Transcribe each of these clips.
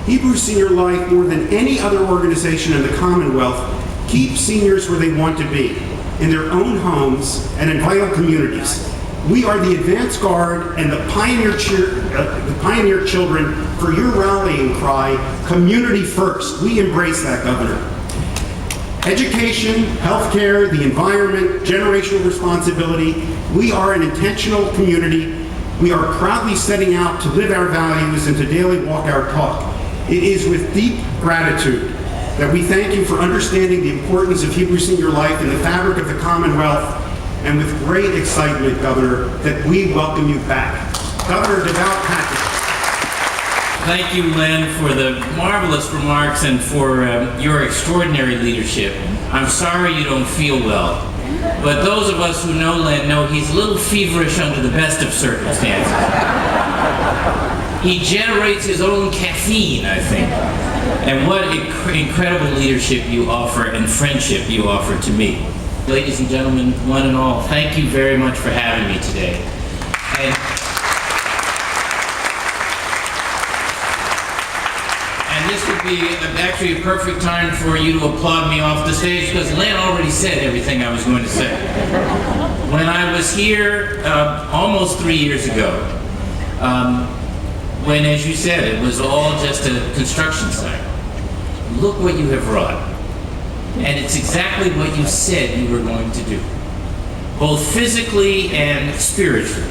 Hebrew SeniorLife, more than any other organization in the Commonwealth, keeps seniors where they want to be, in their own homes and in vital communities. We are the advance guard and the pioneer children for your rallying cry, community first. We embrace that, Governor. Education, healthcare, the environment, generational responsibility. We are an intentional community. We are proudly setting out to live our values and to daily walk our talk. It is with deep gratitude that we thank you for understanding the importance of Hebrew SeniorLife in the fabric of the Commonwealth, and with great excitement, Governor, that we welcome you back. Governor Deval Patrick. Thank you, Len, for the marvelous remarks and for your extraordinary leadership. I'm sorry you don't feel well, but those of us who know Len know he's a little feverish under the best of circumstances. He generates his own caffeine, I think. And what incredible leadership you offer and friendship you offer to me. Ladies and gentlemen, one and all, thank you very much for having me today. And this would be actually a perfect time for you to applaud me off the stage, because Len already said everything I was going to say. When I was here almost 3 years ago, when, as you said, it was all just a construction site, look what you have wrought. And it's exactly what you said you were going to do, both physically and spiritually.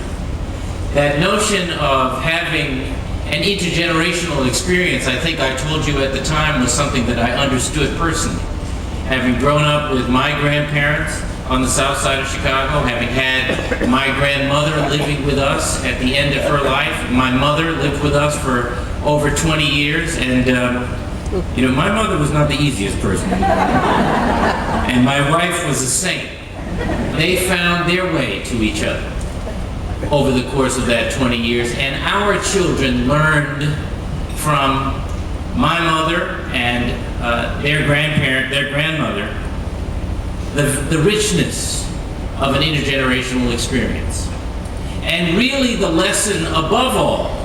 That notion of having an intergenerational experience, I think I told you at the time, was something that I understood personally. Having grown up with my grandparents on the south side of Chicago, having had my grandmother living with us at the end of her life. My mother lived with us for over 20 years, and you know, my mother was not the easiest person. And my wife was a saint. They found their way to each other over the course of that 20 years, and our children learned from my mother and their grandmother, the richness of an intergenerational experience. And really the lesson above all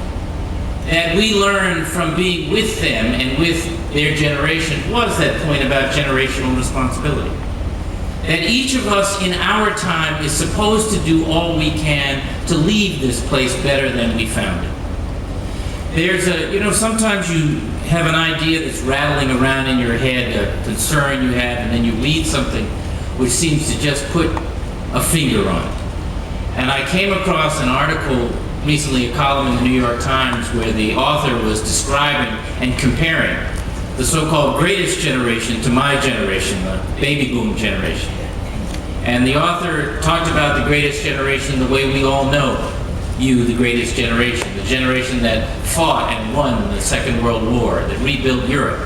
that we learned from being with them and with their generation was that point about generational responsibility. That each of us in our time is supposed to do all we can to leave this place better than we found it. There's sometimes you have an idea that's rattling around in your head, a concern you have, and then you read something which seems to just put a finger on it. And I came across an article recently, a column in the New York Times, where the author was describing and comparing the so-called greatest generation to my generation, the baby boom generation. And the author talked about the greatest generation the way we all know you, the greatest generation, the generation that fought and won the Second World War, that rebuilt Europe,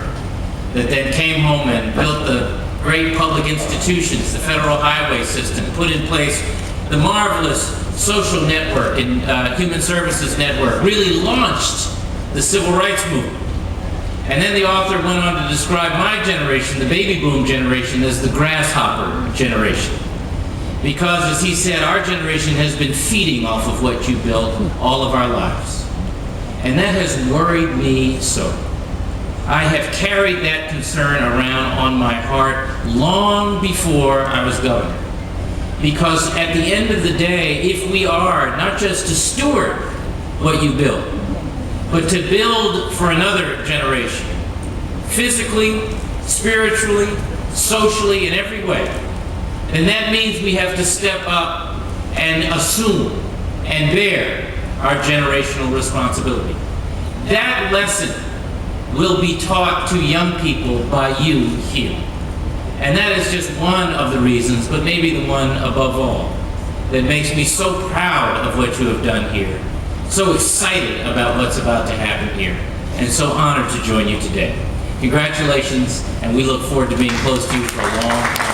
that then came home and built the great public institutions, the federal highway system, put in place the marvelous social network and human services network, really launched the civil rights movement. And then the author went on to describe my generation, the baby boom generation, as the grasshopper generation. Because, as he said, our generation has been feeding off of what you built all of our lives. And that has worried me so. I have carried that concern around on my heart long before I was governor. Because at the end of the day, if we are not just to steward what you built, but to build for another generation, physically, spiritually, socially, in every way, then that means we have to step up and assume and bear our generational responsibility. That lesson will be taught to young people by you here. And that is just one of the reasons, but maybe the one above all, that makes me so proud of what you have done here, so excited about what's about to happen here, and so honored to join you today. Congratulations, and we look forward to being close to you for a long time.